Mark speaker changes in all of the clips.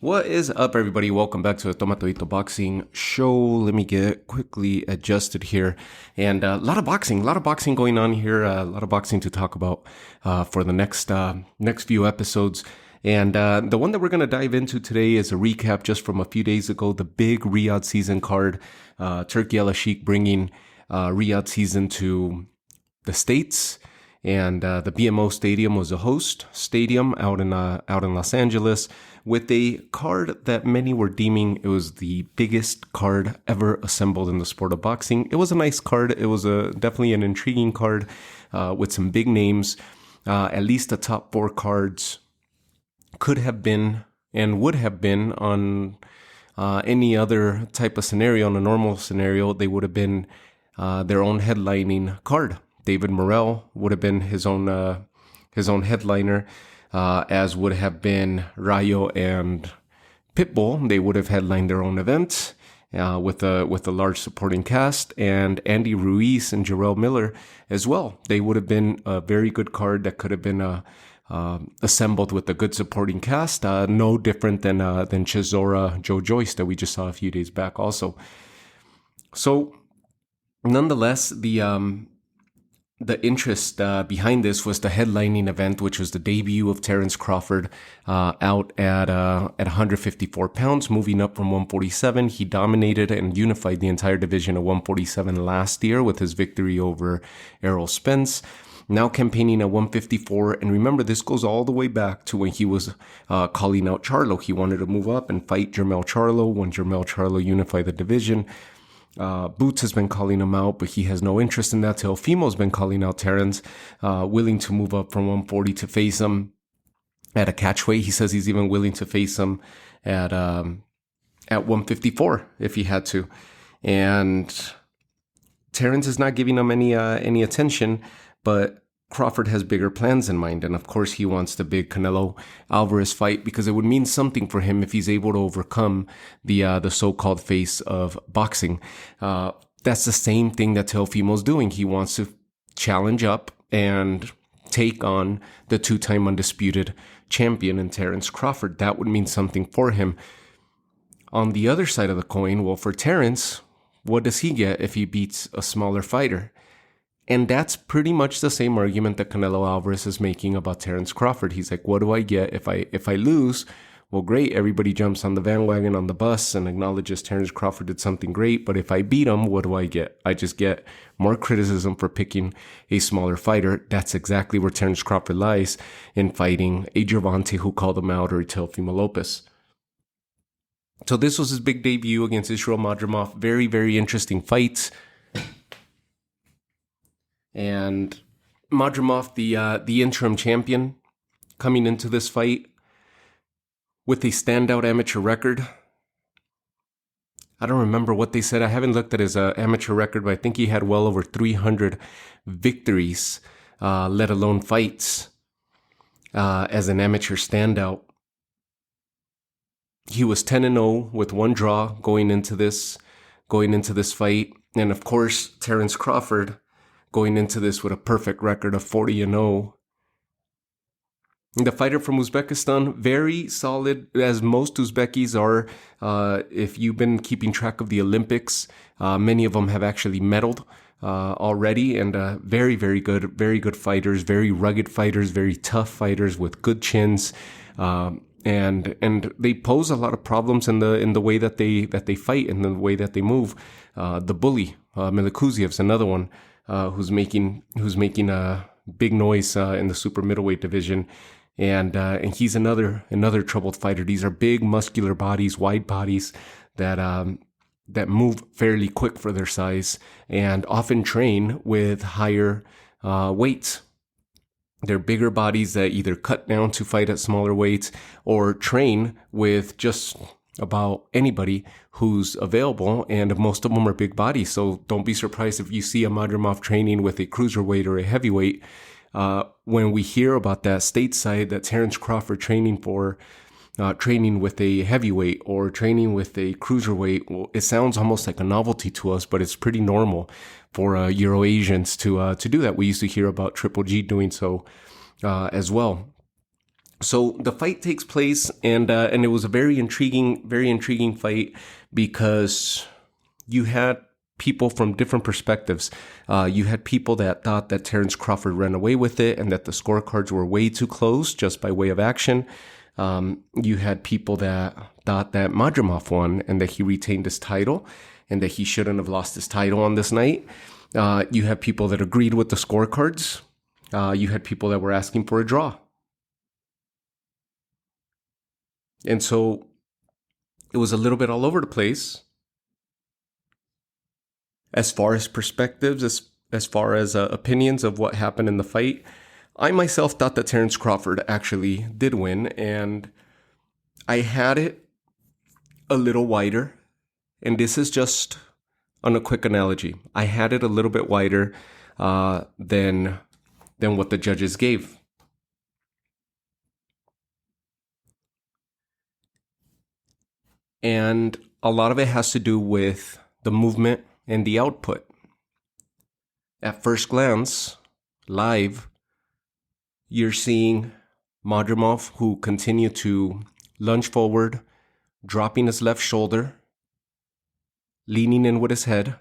Speaker 1: What is up, everybody? Welcome back to the Tomatoito Boxing Show. Let me get quickly adjusted here. And a lot of boxing going on here. A lot of boxing to talk about for the next few episodes. And the one that we're going to dive into today is a recap just from a few days ago, the big Riyadh season card. Turki Al-Sheikh bringing Riyadh season to the States. And the BMO Stadium was a host stadium out in Los Angeles, with a card that many were deeming it was the biggest card ever assembled in the sport of boxing. It was a nice card. It was definitely an intriguing card with some big names. At least the top four cards could have been and would have been on any other type of scenario. On a normal scenario, they would have been their own headlining card. David Morrell would have been his own headliner, as would have been Rayo and Pitbull. They would have headlined their own event with a large supporting cast, and Andy Ruiz and Jarrell Miller as well. They would have been a very good card that could have been assembled with a good supporting cast. No different than Chisora Joe Joyce that we just saw a few days back also. So nonetheless, the interest behind this was the headlining event, which was the debut of Terence Crawford out at 154 pounds, moving up from 147. He dominated and unified the entire division of 147 last year with his victory over Errol Spence. Now campaigning at 154. And remember, this goes all the way back to when he was calling out Charlo. He wanted to move up and fight Jermell Charlo when Jermell Charlo unified the division. Boots has been calling him out, but he has no interest in that. Teofimo's been calling out Terence, willing to move up from 140 to face him at a catchweight. He says he's even willing to face him at 154 if he had to. And Terence is not giving him any attention, but Crawford has bigger plans in mind. And of course, he wants the big Canelo Alvarez fight because it would mean something for him if he's able to overcome the so-called face of boxing. That's the same thing that Teofimo's doing. He wants to challenge up and take on the two-time undisputed champion in Terence Crawford. That would mean something for him. On the other side of the coin, well, for Terence, what does he get if he beats a smaller fighter? And that's pretty much the same argument that Canelo Alvarez is making about Terence Crawford. He's like, what do I get if I lose? Well, great. Everybody jumps on the bandwagon, on the bus, and acknowledges Terence Crawford did something great. But if I beat him, what do I get? I just get more criticism for picking a smaller fighter. That's exactly where Terence Crawford lies in fighting a Gervonta who called him out, or a Teofimo Lopez. So this was his big debut against Israel Madrimov. Very, very interesting fight. And Madrimov, the interim champion, coming into this fight with a standout amateur record. I don't remember what they said. I haven't looked at his amateur record, but I think he had well over 300 victories, let alone fights, as an amateur standout. He was 10-0 with one draw going into this fight. And of course, Terence Crawford going into this with a perfect record of 40-0. The fighter from Uzbekistan, very solid, as most Uzbekis are. If you've been keeping track of the Olympics, many of them have actually medaled already, and very, very good fighters, very rugged fighters, very tough fighters with good chins, and they pose a lot of problems in the way that they fight and the way that they move. The bully, Milikuziev's another one. Who's making a big noise in the super middleweight division, and he's another troubled fighter. These are big, muscular bodies, wide bodies that move fairly quick for their size, and often train with higher weights. They're bigger bodies that either cut down to fight at smaller weights or train with just about anybody who's available, and most of them are big bodies. So don't be surprised if you see a Madrimov training with a cruiserweight or a heavyweight. When we hear about that stateside, that Terence Crawford training with a heavyweight or training with a cruiserweight, well, it sounds almost like a novelty to us, but it's pretty normal for Euro-Asians to do that. We used to hear about Triple G doing so as well. So the fight takes place, and it was a very intriguing fight because you had people from different perspectives. You had people that thought that Terence Crawford ran away with it and that the scorecards were way too close just by way of action. You had people that thought that Madrimov won and that he retained his title and that he shouldn't have lost his title on this night. You had people that agreed with the scorecards. You had people that were asking for a draw. And so it was a little bit all over the place as far as perspectives, as far as opinions of what happened in the fight. I myself thought that Terence Crawford actually did win, and I had it a little wider. And this is just on a quick analogy. I had it a little bit wider than what the judges gave. And a lot of it has to do with the movement and the output. At first glance, live, you're seeing Madrimov, who continued to lunge forward, dropping his left shoulder, leaning in with his head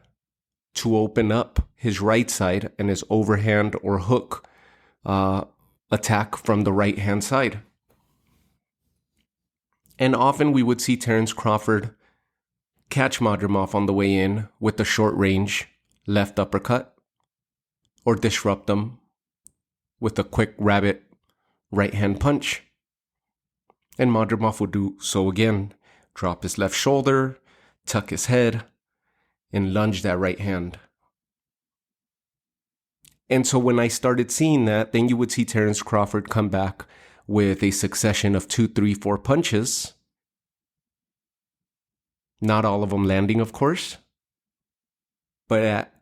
Speaker 1: to open up his right side and his overhand or hook attack from the right hand side. And often we would see Terence Crawford catch Madrimov on the way in with the short range left uppercut, or disrupt them with a quick rabbit right hand punch. And Madrimov would do so again, drop his left shoulder, tuck his head, and lunge that right hand. And so when I started seeing that, then you would see Terence Crawford come back with a succession of 2, 3, 4 punches. Not all of them landing, of course. But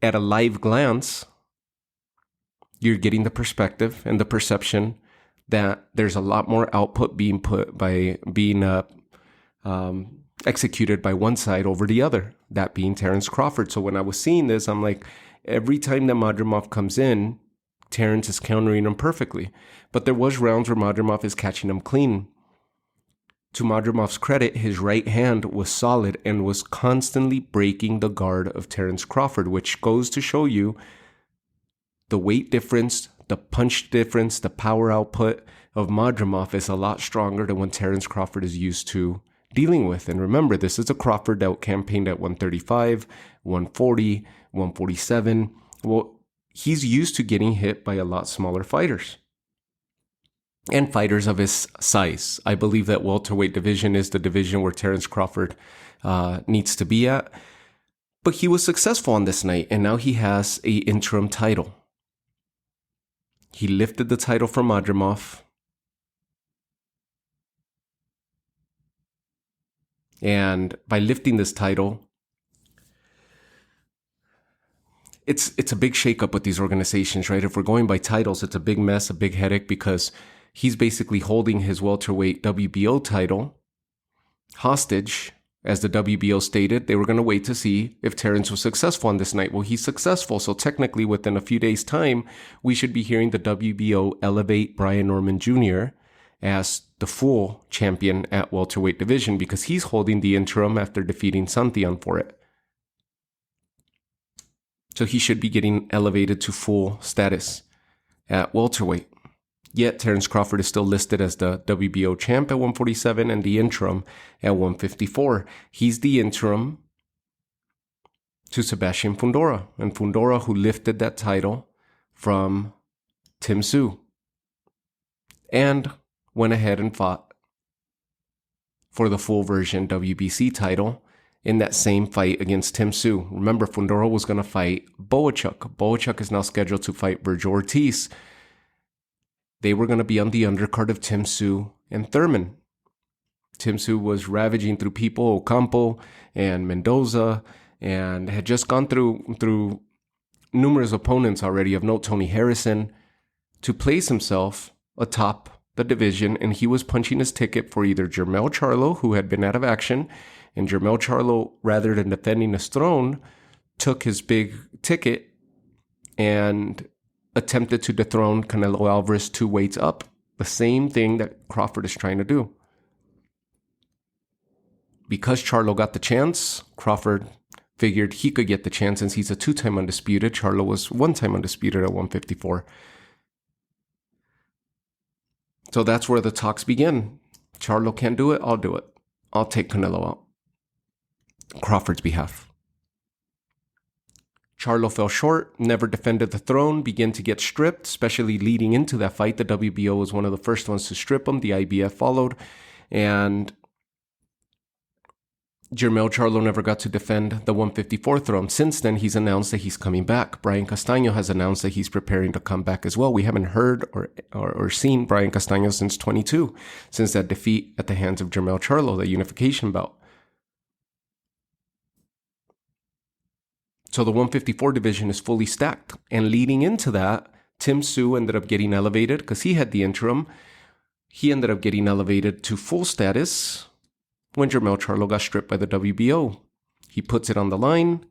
Speaker 1: at a live glance, you're getting the perspective and the perception that there's a lot more output being executed by one side over the other, that being Terence Crawford. So when I was seeing this, I'm like, every time that Madrimov comes in, Terence is countering him perfectly. But there was rounds where Madrimov is catching him clean. To Madrimov's credit, his right hand was solid and was constantly breaking the guard of Terence Crawford, which goes to show you the weight difference, the punch difference, the power output of Madrimov is a lot stronger than what Terence Crawford is used to dealing with. And remember, this is a Crawford that campaigned at 135, 140, 147. Well, he's used to getting hit by a lot smaller fighters and fighters of his size. I believe that welterweight division is the division where Terence Crawford needs to be at. But he was successful on this night, and now he has an interim title. He lifted the title from Madrimov. And by lifting this title, it's a big shakeup with these organizations, right? If we're going by titles, it's a big mess, a big headache, because he's basically holding his welterweight WBO title hostage. As the WBO stated, they were going to wait to see if Terence was successful on this night. Well, he's successful, so technically within a few days' time, we should be hearing the WBO elevate Brian Norman Jr. as the full champion at welterweight division, because he's holding the interim after defeating Santillan for it. So he should be getting elevated to full status at welterweight. Yet Terence Crawford is still listed as the WBO champ at 147 and the interim at 154. He's the interim to Sebastian Fundora, and Fundora, who lifted that title from Tszyu and went ahead and fought for the full version WBC title in that same fight against Tszyu. Remember, Fundora was going to fight Boachuk. Boachuk is now scheduled to fight Virgil Ortiz. They were going to be on the undercard of Tszyu and Thurman. Tszyu was ravaging through people, Ocampo and Mendoza, and had just gone through numerous opponents already, of note Tony Harrison, to place himself atop the division, and he was punching his ticket for either Jermell Charlo, who had been out of action, and Jermell Charlo, rather than defending his throne, took his big ticket and attempted to dethrone Canelo Alvarez 2 weights up The same thing that Crawford is trying to do. Because Charlo got the chance, Crawford figured he could get the chance since he's a 2-time undisputed. Charlo was 1-time undisputed at 154. So that's where the talks begin. Charlo can't do it, I'll do it. I'll take Canelo out. Crawford's behalf. Charlo fell short, never defended the throne, began to get stripped, especially leading into that fight. The WBO was one of the first ones to strip him. The IBF followed. And Jermell Charlo never got to defend the 154 throne. Since then, he's announced that he's coming back. Brian Castaño has announced that he's preparing to come back as well. We haven't heard or seen Brian Castaño since 22, since that defeat at the hands of Jermell Charlo, the unification bout. So the 154 division is fully stacked. And leading into that, Tszyu ended up getting elevated because he had the interim. He ended up getting elevated to full status when Jermell Charlo got stripped by the WBO. He puts it on the line.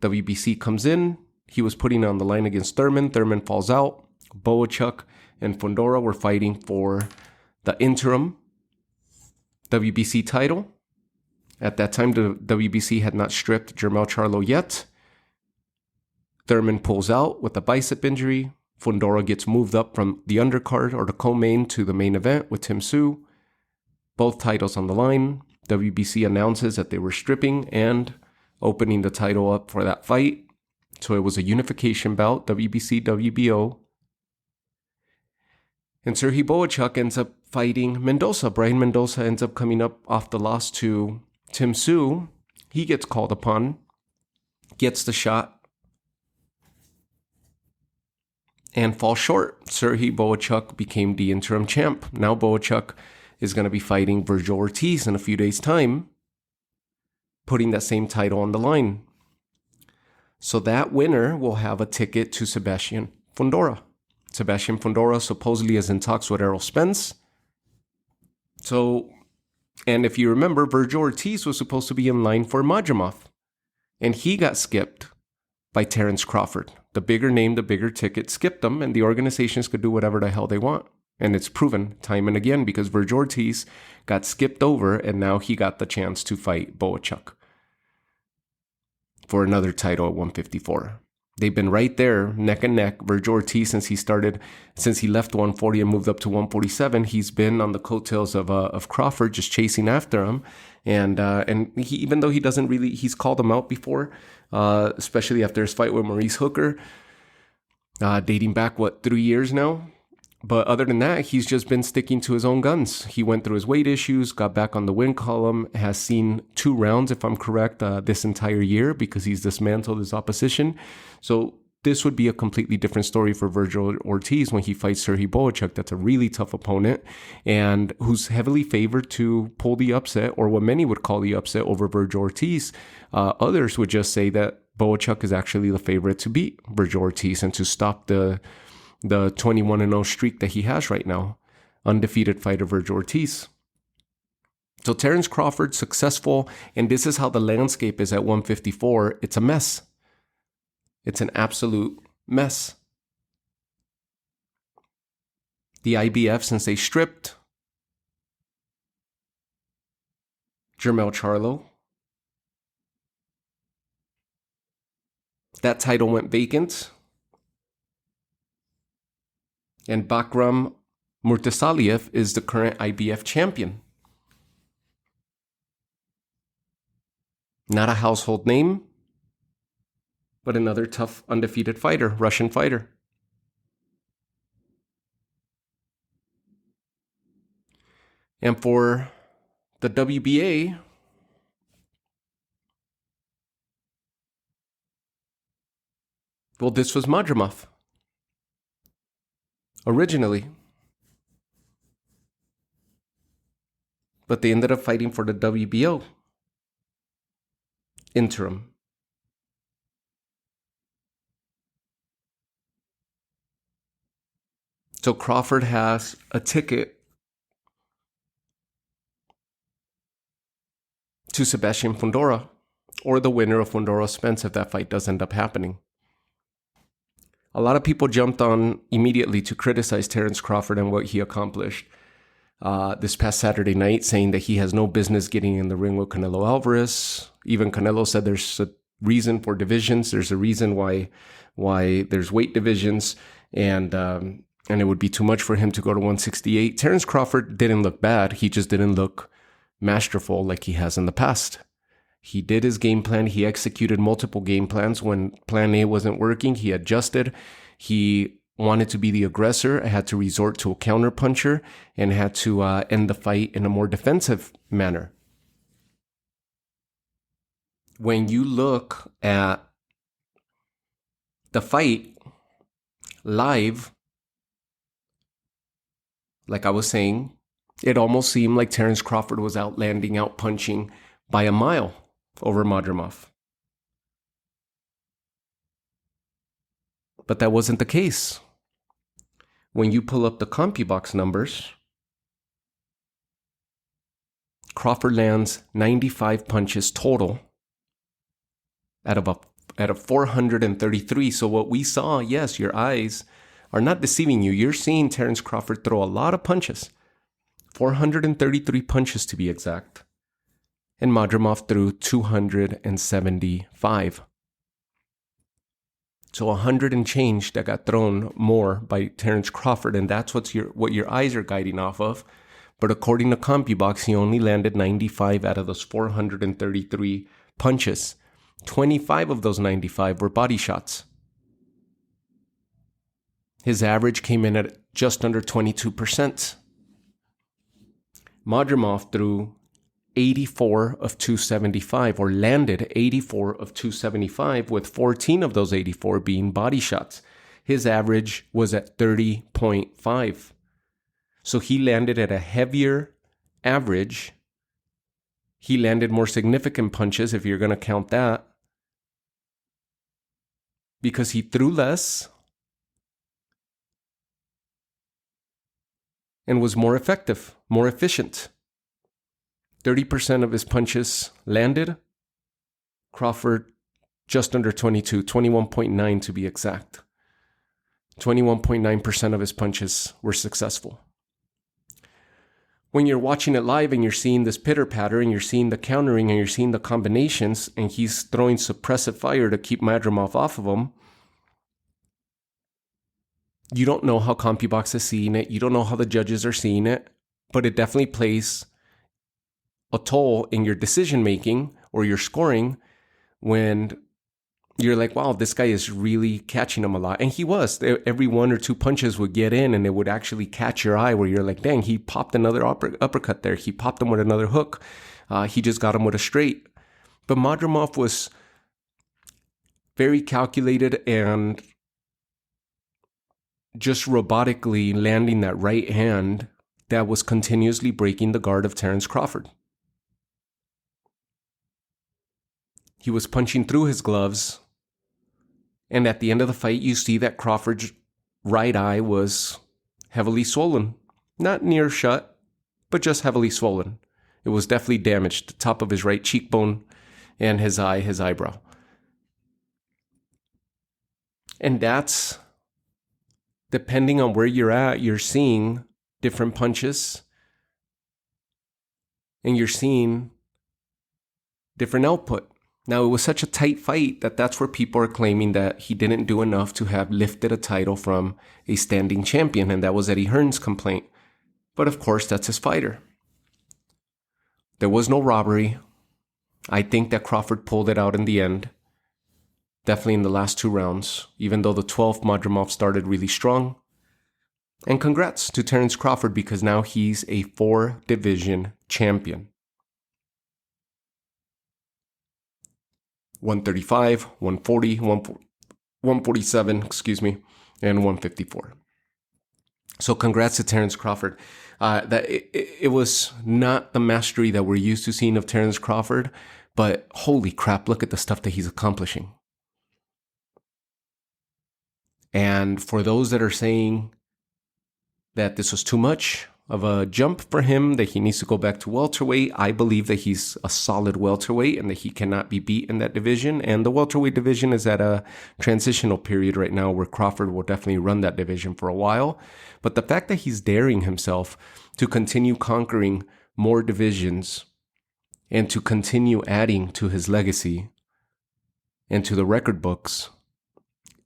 Speaker 1: WBC comes in. He was putting it on the line against Thurman. Thurman falls out. Boachuk and Fundora were fighting for the interim WBC title. At that time, the WBC had not stripped Jermell Charlo yet. Thurman pulls out with a bicep injury. Fundora gets moved up from the undercard or the co-main to the main event with Tszyu. Both titles on the line. WBC announces that they were stripping and opening the title up for that fight. So it was a unification bout, WBC, WBO. And Serhiy Boachuk ends up fighting Mendoza. Brian Mendoza ends up coming up off the loss to Tszyu. He gets called upon, gets the shot, and falls short. Serhiy Boachuk became the interim champ. Now Boachuk is going to be fighting Vergil Ortiz in a few days' time, putting that same title on the line. So that winner will have a ticket to Sebastian Fundora. Sebastian Fundora supposedly is in talks with Errol Spence. So, and if you remember, Vergil Ortiz was supposed to be in line for Majamov, and he got skipped by Terence Crawford. The bigger name, the bigger ticket, skipped them, and the organizations could do whatever the hell they want. And it's proven time and again because Vergil Ortiz got skipped over, and now he got the chance to fight Boachuk for another title at 154. They've been right there, neck and neck. Vergil Ortiz, since he left 140 and moved up to 147, he's been on the coattails of Crawford, just chasing after him. And he, even though he doesn't really, he's called him out before, especially after his fight with Maurice Hooker, dating back, 3 years now? But other than that, he's just been sticking to his own guns. He went through his weight issues, got back on the win column, has seen 2 rounds, if I'm correct, this entire year because he's dismantled his opposition. So this would be a completely different story for Vergil Ortiz when he fights Serhiy Boachuk. That's a really tough opponent and who's heavily favored to pull the upset, or what many would call the upset, over Vergil Ortiz. Others would just say that Boachuk is actually the favorite to beat Vergil Ortiz and to stop the 21-0 streak that he has right now. Undefeated fighter Vergil Ortiz. So Terence Crawford, successful, and this is how the landscape is at 154. It's a mess. It's an absolute mess. The IBF, since they stripped Jermell Charlo, that title went vacant. And Bakram Murtasaliev is the current IBF champion. Not a household name, but another tough undefeated fighter, Russian fighter. And for the WBA, well, this was Majamov originally. But they ended up fighting for the WBO interim. So Crawford has a ticket to Sebastian Fundora, or the winner of Fundora Spence if that fight does end up happening. A lot of people jumped on immediately to criticize Terence Crawford and what he accomplished this past Saturday night, saying that he has no business getting in the ring with Canelo Alvarez. Even Canelo said there's a reason for divisions. There's a reason why there's weight divisions, and it would be too much for him to go to 168. Terence Crawford didn't look bad. He just didn't look masterful like he has in the past. He did his game plan. He executed multiple game plans. When plan A wasn't working, he adjusted. He wanted to be the aggressor, had to resort to a counter puncher, and had to end the fight in a more defensive manner. When you look at the fight live, like I was saying, it almost seemed like Terence Crawford was outlanding, out punching by a mile over Madrimov. But that wasn't the case. When you pull up the CompuBox numbers, Crawford lands 95 punches total out of 433. So what we saw, yes, your eyes are not deceiving you. You're seeing Terence Crawford throw a lot of punches. 433 punches to be exact. And Madrimov threw 275. So 100 and change that got thrown more by Terence Crawford, and that's what your eyes are guiding off of. But according to CompuBox, he only landed 95 out of those 433 punches. 25 of those 95 were body shots. His average came in at just under 22%. Madrimov threw 84 of 275, or landed 84 of 275, with 14 of those 84 being body shots. His average was at 30.5. So he landed at a heavier average. He landed more significant punches, if you're going to count that, because he threw less and was more effective, more efficient. 30% of his punches landed. Crawford just under 22, 21.9 to be exact. 21.9% of his punches were successful. When you're watching it live and you're seeing this pitter-patter and you're seeing the countering and you're seeing the combinations, and he's throwing suppressive fire to keep Madrimov off of him, you don't know how CompuBox is seeing it. You don't know how the judges are seeing it, but it definitely plays a toll in your decision making or your scoring when you're like, wow, this guy is really catching him a lot. And he was. Every one or two punches would get in and it would actually catch your eye, where you're like, dang, he popped another uppercut there. He popped him with another hook. He just got him with a straight. But Madrimov was very calculated and just robotically landing that right hand that was continuously breaking the guard of Terence Crawford. He was punching through his gloves, and at the end of the fight, you see that Crawford's right eye was heavily swollen. Not near shut, but just heavily swollen. It was definitely damaged, the top of his right cheekbone and his eyebrow. And that's, depending on where you're at, you're seeing different punches, and you're seeing different output. Now, it was such a tight fight that's where people are claiming that he didn't do enough to have lifted a title from a standing champion, and that was Eddie Hearn's complaint. But of course, that's his fighter. There was no robbery. I think that Crawford pulled it out in the end, definitely in the last two rounds, even though the 12th Madrimov started really strong. And congrats to Terence Crawford, because now he's a 4-division champion. 135, 140, 147, and 154. So congrats to Terence Crawford. It was not the mastery that we're used to seeing of Terence Crawford, but holy crap, look at the stuff that he's accomplishing. And for those that are saying that this was too much, of a jump for him, that he needs to go back to welterweight. I believe that he's a solid welterweight and that he cannot be beat in that division. And the welterweight division is at a transitional period right now where Crawford will definitely run that division for a while. But the fact that he's daring himself to continue conquering more divisions and to continue adding to his legacy and to the record books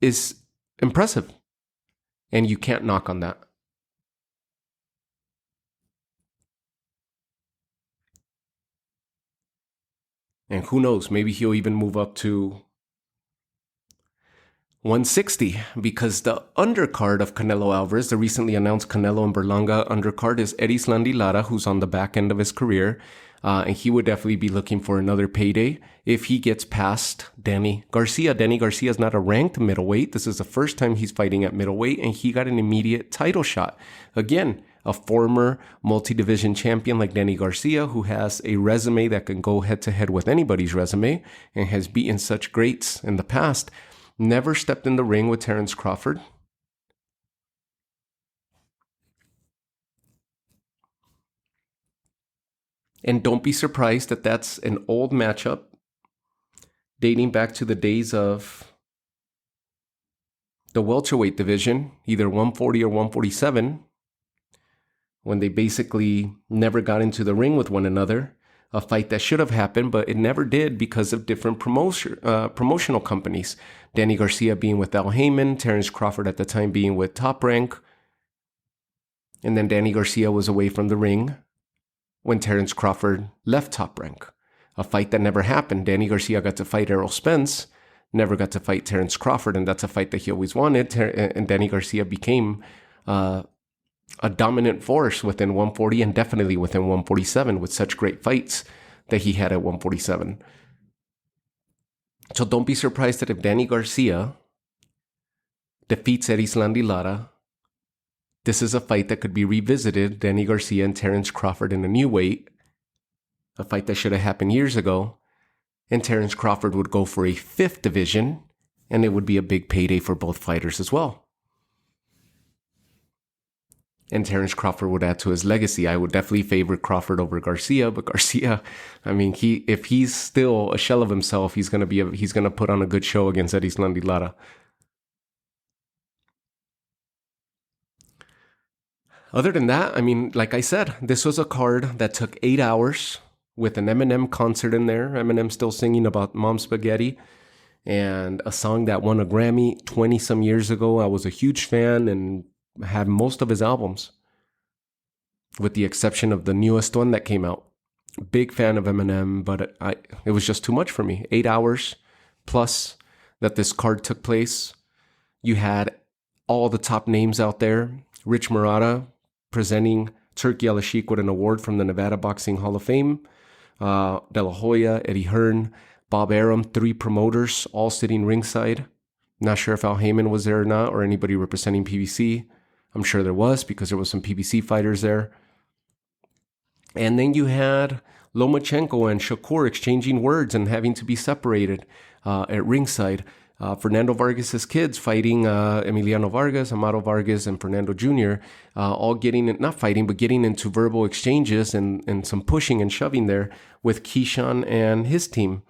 Speaker 1: is impressive. And you can't knock on that. And who knows, maybe he'll even move up to 160, because the undercard of Canelo Alvarez, the recently announced Canelo and Berlanga undercard, is Erislandy Lara, who's on the back end of his career. And he would definitely be looking for another payday if he gets past Danny Garcia. Danny Garcia is not a ranked middleweight. This is the first time he's fighting at middleweight, and he got an immediate title shot. Again, a former multi-division champion like Danny Garcia, who has a resume that can go head-to-head with anybody's resume and has beaten such greats in the past, never stepped in the ring with Terence Crawford. And don't be surprised that that's an old matchup dating back to the days of the welterweight division, either 140 or 147, when they basically never got into the ring with one another. A fight that should have happened, but it never did because of different promotional companies. Danny Garcia being with Al Heyman, Terence Crawford at the time being with Top Rank. And then Danny Garcia was away from the ring when Terence Crawford left Top Rank. A fight that never happened. Danny Garcia got to fight Errol Spence, never got to fight Terence Crawford, and that's a fight that he always wanted. And Danny Garcia became a dominant force within 140 and definitely within 147 with such great fights that he had at 147. So don't be surprised that if Danny Garcia defeats Erislandy Lara, this is a fight that could be revisited, Danny Garcia and Terence Crawford in a new weight, a fight that should have happened years ago, and Terence Crawford would go for a 5th division, and it would be a big payday for both fighters as well. And Terence Crawford would add to his legacy. I would definitely favor Crawford over Garcia, but Garcia, I mean, if he's still a shell of himself, he's gonna put on a good show against Erislandy Lara. Other than that, I mean, like I said, this was a card that took 8 hours with an Eminem concert in there. Eminem still singing about Mom Spaghetti, and a song that won a Grammy 20 some years ago. I was a huge fan and had most of his albums, with the exception of the newest one that came out. Big fan of Eminem, but it was just too much for me. 8 hours plus that this card took place. You had all the top names out there. Rich Murata presenting Turki Al-Sheikh with an award from the Nevada Boxing Hall of Fame. De La Hoya, Eddie Hearn, Bob Arum, 3 promoters, all sitting ringside. Not sure if Al Heyman was there or not, or anybody representing PBC. I'm sure there was, because there was some PBC fighters there. And then you had Lomachenko and Shakur exchanging words and having to be separated at ringside. Fernando Vargas's kids fighting Emiliano Vargas, Amado Vargas, and Fernando Jr. All not fighting, but getting into verbal exchanges and some pushing and shoving there with Keyshawn and his team.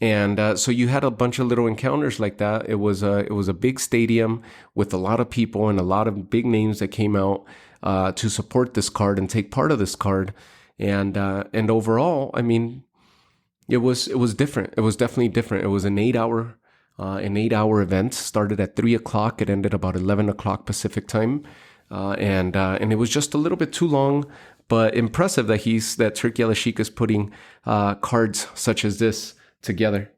Speaker 1: And so you had a bunch of little encounters like that. It was a big stadium with a lot of people and a lot of big names that came out to support this card and take part of this card. And overall, I mean, it was different. It was definitely different. It was an 8 hour event. Started at 3:00. It ended about 11:00 Pacific time, and it was just a little bit too long. But impressive that Turki Al-Sheikh is putting cards such as this together.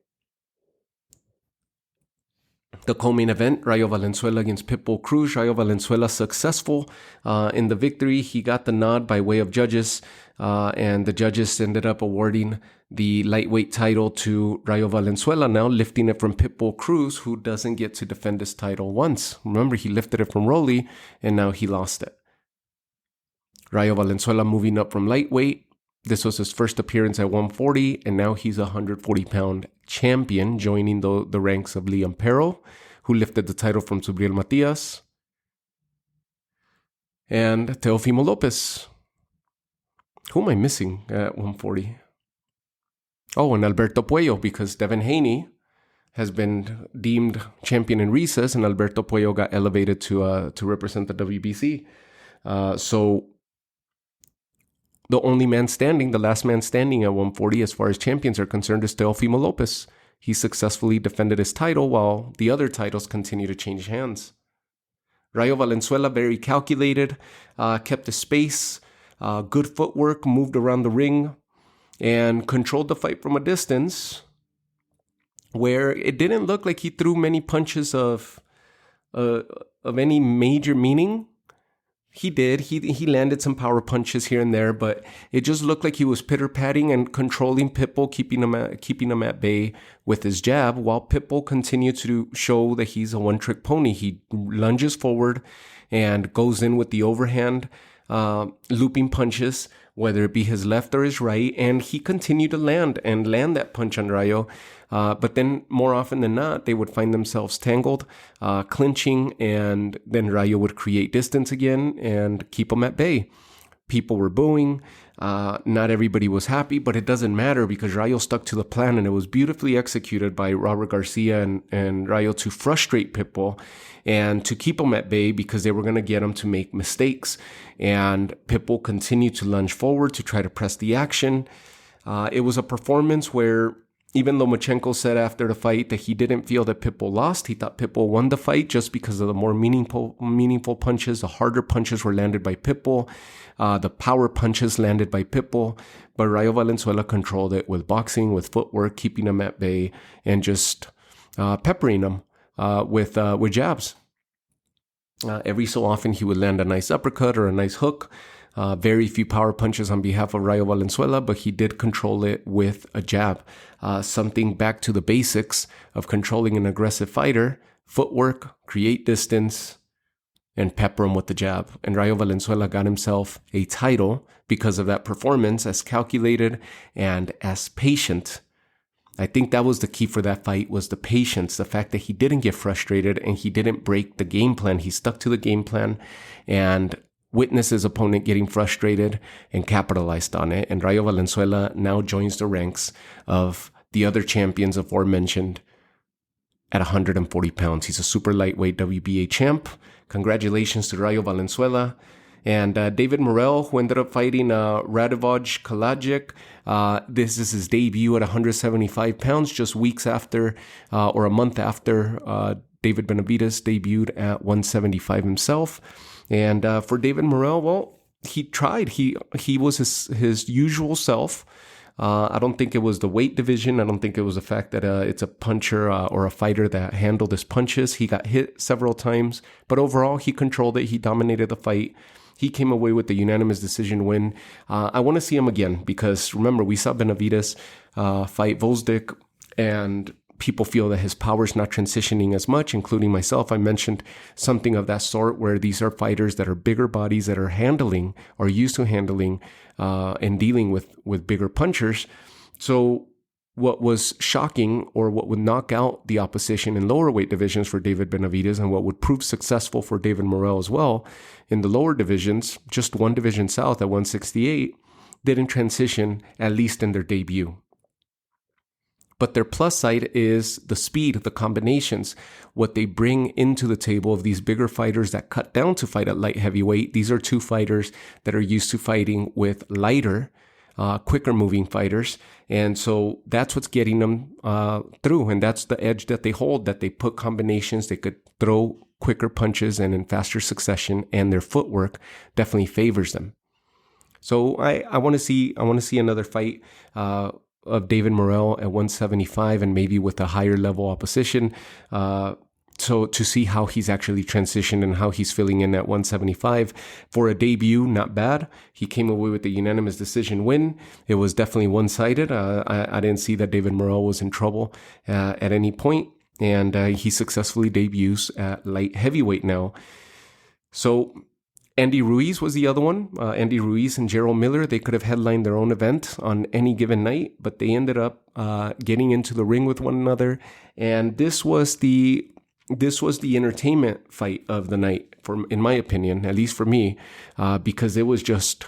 Speaker 1: The co-main event, Rayo Valenzuela against Pitbull Cruz. Rayo Valenzuela successful in the victory. He got the nod by way of judges, and the judges ended up awarding the lightweight title to Rayo Valenzuela, now lifting it from Pitbull Cruz, who doesn't get to defend his title once. Remember, he lifted it from Rolly, and now he lost it. Rayo Valenzuela moving up from lightweight. This was his first appearance at 140, and now he's a 140-pound champion, joining the ranks of Liam Perro, who lifted the title from Subriel Matias. and Teofimo Lopez. Who am I missing at 140? Oh, and Alberto Puello, because Devin Haney has been deemed champion in recess, and Alberto Puello got elevated to represent the WBC. So the only man standing, the last man standing at 140 as far as champions are concerned, is Teofimo Lopez. He successfully defended his title while the other titles continue to change hands. Rayo Valenzuela, very calculated, kept his space, good footwork, moved around the ring, and controlled the fight from a distance where it didn't look like he threw many punches of any major meaning. He did. He landed some power punches here and there, but it just looked like he was pitter-patting and controlling Pitbull, keeping him at bay with his jab, while Pitbull continued to show that he's a one-trick pony. He lunges forward and goes in with the overhand, looping punches, whether it be his left or his right, and he continued to land that punch on Rayo. But then more often than not, they would find themselves tangled, clinching, and then Rayo would create distance again and keep them at bay. People were booing. Not everybody was happy, but it doesn't matter because Rayo stuck to the plan, and it was beautifully executed by Robert Garcia and Rayo to frustrate Pitbull and to keep him at bay because they were going to get him to make mistakes. And Pitbull continued to lunge forward to try to press the action. It was a performance where even Lomachenko said after the fight that he didn't feel that Pitbull lost. He thought Pitbull won the fight just because of the more meaningful punches. The harder punches were landed by Pitbull. The power punches landed by Pitbull. But Rayo Valenzuela controlled it with boxing, with footwork, keeping him at bay, and just peppering him with jabs. Every so often he would land a nice uppercut or a nice hook. Very few power punches on behalf of Rayo Valenzuela, but he did control it with a jab. Something back to the basics of controlling an aggressive fighter: footwork, create distance, and pepper him with the jab. And Rayo Valenzuela got himself a title because of that performance, as calculated and as patient. I think that was the key for that fight, was the patience, the fact that he didn't get frustrated and he didn't break the game plan. He stuck to the game plan and witnessed his opponent getting frustrated and capitalized on it. And Rayo Valenzuela now joins the ranks of the other champions aforementioned at 140 pounds. He's a super lightweight WBA champ. Congratulations to Rayo Valenzuela. And David Morrell, who ended up fighting Radivoj Kalajic. This is his debut at 175 pounds, just weeks after, or a month after David Benavidez debuted at 175 himself. And for David Morrell, well, he tried. He was his usual self. I don't think it was the weight division. I don't think it was the fact that it's a puncher or a fighter that handled his punches. He got hit several times, but overall, he controlled it. He dominated the fight. He came away with the unanimous decision win. I want to see him again because, remember, we saw Benavidez fight Volzdik, and people feel that his power's not transitioning as much, including myself. I mentioned something of that sort, where these are fighters that are bigger bodies that are handling, or used to handling and dealing with bigger punchers. So what was shocking, or what would knock out the opposition in lower weight divisions for David Benavidez, and what would prove successful for David Morrell as well, in the lower divisions, just one division south at 168, didn't transition, at least in their debut. But their plus side is the speed, the combinations, what they bring into the table of these bigger fighters that cut down to fight at light heavyweight. These are two fighters that are used to fighting with lighter, quicker moving fighters. And so that's what's getting them through. And that's the edge that they hold, that they put combinations. They could throw quicker punches and in faster succession, and their footwork definitely favors them. So I want to see another fight of David Morrell at 175, and maybe with a higher level opposition. So to see how he's actually transitioned and how he's filling in at 175. For a debut, not bad. He came away with a unanimous decision win. It was definitely one-sided. I didn't see that David Morrell was in trouble at any point. And he successfully debuts at light heavyweight now. So Andy Ruiz was the other one. Andy Ruiz and Gerald Miller, they could have headlined their own event on any given night, but they ended up getting into the ring with one another. And this was the this was the entertainment fight of the night, in my opinion, at least for me, because it was just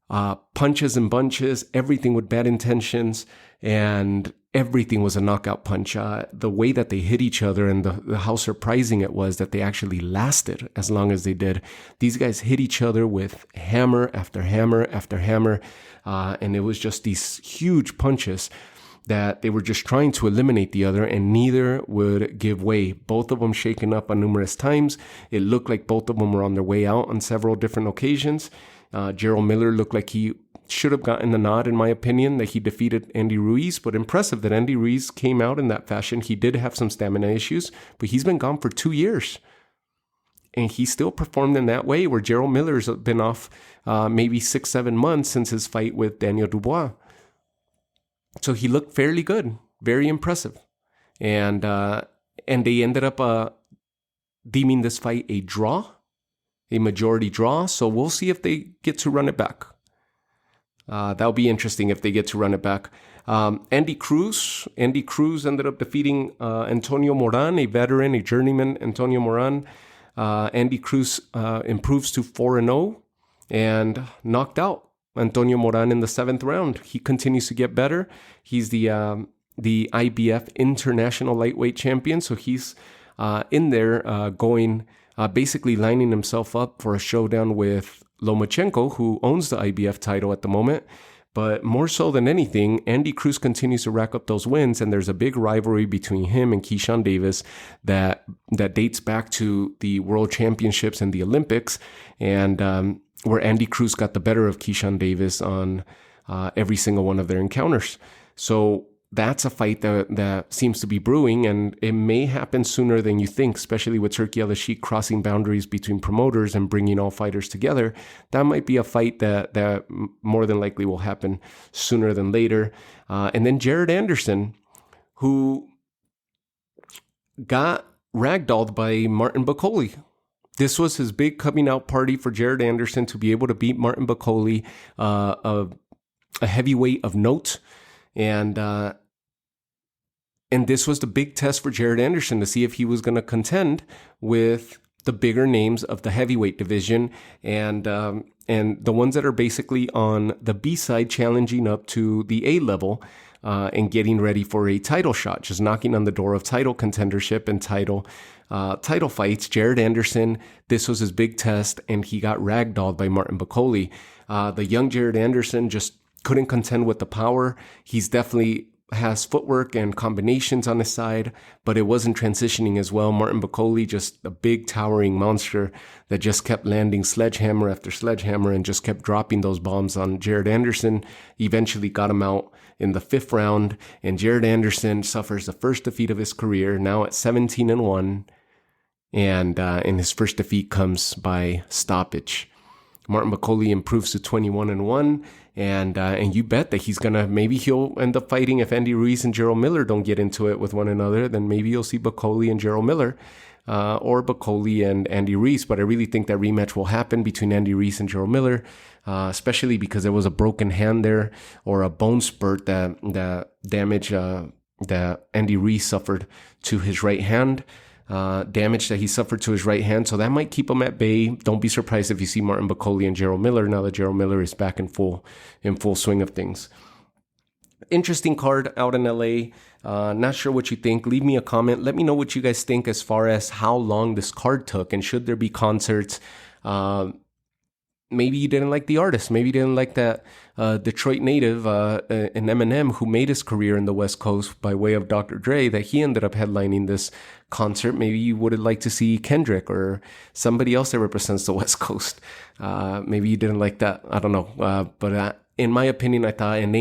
Speaker 1: punches and bunches, everything with bad intentions, and everything was a knockout punch. The way that they hit each other and how surprising it was that they actually lasted as long as they did. These guys hit each other with hammer after hammer after hammer, and it was just these huge punches that they were just trying to eliminate the other, and neither would give way. Both of them shaken up on numerous times. It looked like both of them were on their way out on several different occasions. Jarrell Miller looked like he should have gotten the nod, in my opinion, that he defeated Andy Ruiz, but impressive that Andy Ruiz came out in that fashion. He did have some stamina issues, but he's been gone for 2 years. And he still performed in that way, where Jarrell Miller's been off maybe 6-7 months since his fight with Daniel Dubois. So he looked fairly good, very impressive. And they ended up deeming this fight a draw, a majority draw. So we'll see if they get to run it back. That'll be interesting if they get to run it back. Andy Cruz ended up defeating Antonio Moran, a veteran, a journeyman, Antonio Moran. Andy Cruz improves to 4-0 and knocked out Antonio Moran in the 7th round. He continues to get better. He's the IBF International Lightweight Champion, so he's in there going, basically lining himself up for a showdown with Lomachenko, who owns the IBF title at the moment. But more so than anything, Andy Cruz continues to rack up those wins, and there's a big rivalry between him and Keyshawn Davis that dates back to the World Championships and the Olympics, and where Andy Cruz got the better of Keyshawn Davis on every single one of their encounters. So that's a fight that seems to be brewing, and it may happen sooner than you think, especially with Turki Al-Sheikh crossing boundaries between promoters and bringing all fighters together. That might be a fight that more than likely will happen sooner than later. And then Jared Anderson, who got ragdolled by Martin Bakole. This was his big coming out party for Jared Anderson to be able to beat Martin Bakole, a heavyweight of note. And this was the big test for Jared Anderson to see if he was going to contend with the bigger names of the heavyweight division and the ones that are basically on the B side, challenging up to the A level and getting ready for a title shot, just knocking on the door of title contendership and title fights. Jared Anderson, this was his big test, and he got ragdolled by Martin Bakole. The young Jared Anderson just couldn't contend with the power. He's definitely has footwork and combinations on his side, but it wasn't transitioning as well. Martin Bakole, just a big towering monster that just kept landing sledgehammer after sledgehammer and just kept dropping those bombs on Jared Anderson. Eventually got him out in the 5th round, and Jared Anderson suffers the first defeat of his career, now at 17-1, and his first defeat comes by stoppage. Martin Bakole improves to 21-1, and you bet that he'll end up fighting. If Andy Ruiz and Jarrell Miller don't get into it with one another, then maybe you'll see Bakole and Jarrell Miller, or Bakole and Andy Ruiz. But I really think that rematch will happen between Andy Ruiz and Jarrell Miller, especially because there was a broken hand there, or a bone spurt that damage that Andy Ruiz suffered to his right hand. Damage that he suffered to his right hand. So that might keep him at bay. Don't be surprised if you see Martin Bakole and Jarrell Miller now that Jarrell Miller is back in full swing of things. Interesting card out in LA. Not sure what you think. Leave me a comment. Let me know what you guys think as far as how long this card took, and should there be concerts. Maybe you didn't like the artist. Maybe you didn't like that Detroit native, an Eminem, who made his career in the West Coast by way of Dr. Dre, that he ended up headlining this concert. Maybe you would have liked to see Kendrick or somebody else that represents the West Coast. Maybe you didn't like that. I don't know. But in my opinion, I thought an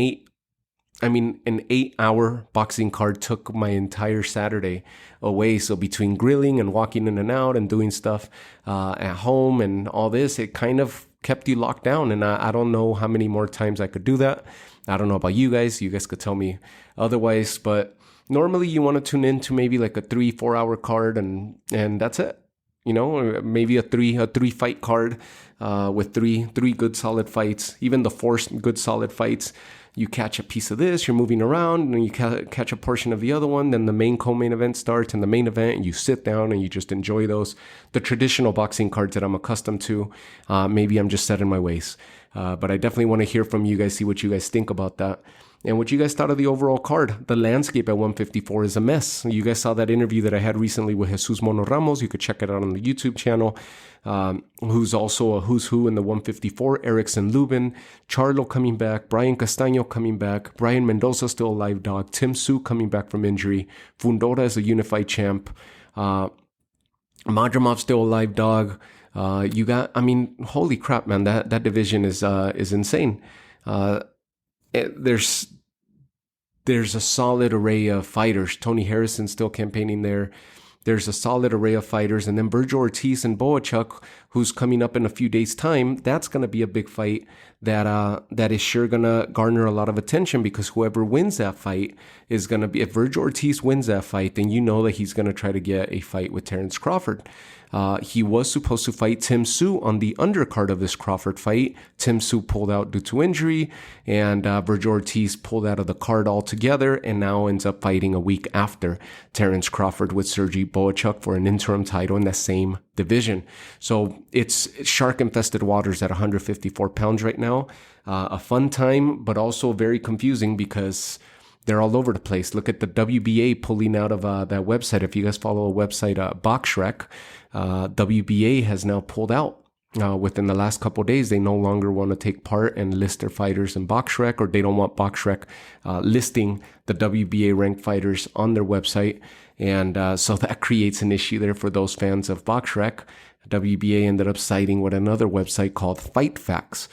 Speaker 1: 8-hour boxing card took my entire Saturday away. So between grilling and walking in and out and doing stuff at home and all this, it kind of kept you locked down. And I don't know how many more times I could do that. I don't know about you guys. You guys could tell me otherwise. But normally you want to tune into maybe like a 3-4 hour card and that's it. You know, maybe a three fight card with three good solid fights, even the four good solid fights. You catch a piece of this, you're moving around, and you catch a portion of the other one. Then the main co-main event starts, and the main event, and you sit down and you just enjoy those. The traditional boxing cards that I'm accustomed to. Maybe I'm just set in my ways. But I definitely want to hear from you guys, see what you guys think about that. And what you guys thought of the overall card. The landscape at 154 is a mess. You guys saw that interview that I had recently with Jesus Mono Ramos. You could check it out on the YouTube channel. Who's also a who's who in the 154. Erickson Lubin, Charlo coming back, Brian Castaño coming back, Brian Mendoza still a live dog, Tszyu coming back from injury, Fundora is a unified champ, Madrimov still a live dog. You got, I mean, holy crap, man, that division is insane. There's a solid array of fighters. Tony Harrison still campaigning there. There's a solid array of fighters. And then Virgil Ortiz and Boachuk, who's coming up in a few days' time, that's going to be a big fight that is sure going to garner a lot of attention, because whoever wins that fight is going to be, if Virgil Ortiz wins that fight, then you know that he's going to try to get a fight with Terrence Crawford. He was supposed to fight Tszyu on the undercard of this Crawford fight. Tszyu pulled out due to injury, and Virgil Ortiz pulled out of the card altogether, and now ends up fighting a week after Terrence Crawford with Sergey Boachuk for an interim title in the same division. So it's shark-infested waters at 154 pounds right now. A fun time, but also very confusing because they're all over the place. Look at the WBA pulling out of that website. If you guys follow a website, BoxRec, WBA has now pulled out. Within the last couple of days, they no longer want to take part and list their fighters in BoxRec, or they don't want BoxRec listing the WBA ranked fighters on their website. And so that creates an issue there for those fans of BoxRec. WBA ended up siding with another website called Fight Facts.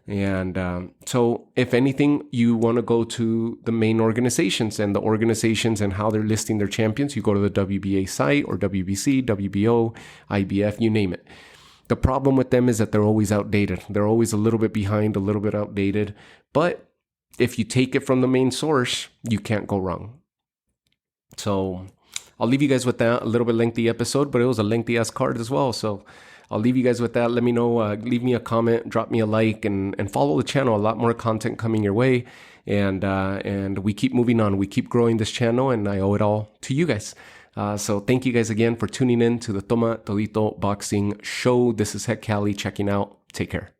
Speaker 1: And so if anything, you want to go to the main organizations and the organizations and how they're listing their champions, you go to the WBA site or WBC, WBO, IBF, you name it. The problem with them is that they're always outdated. They're always a little bit behind, a little bit outdated. But if you take it from the main source, you can't go wrong. So I'll leave you guys with that. A little bit lengthy episode, but it was a lengthy ass card as well. So I'll leave you guys with that. Let me know, leave me a comment, drop me a like, and follow the channel. A lot more content coming your way. And we keep moving on. We keep growing this channel, and I owe it all to you guys. So thank you guys again for tuning in to the Toma Todito Boxing Show. This is Heck Cali checking out. Take care.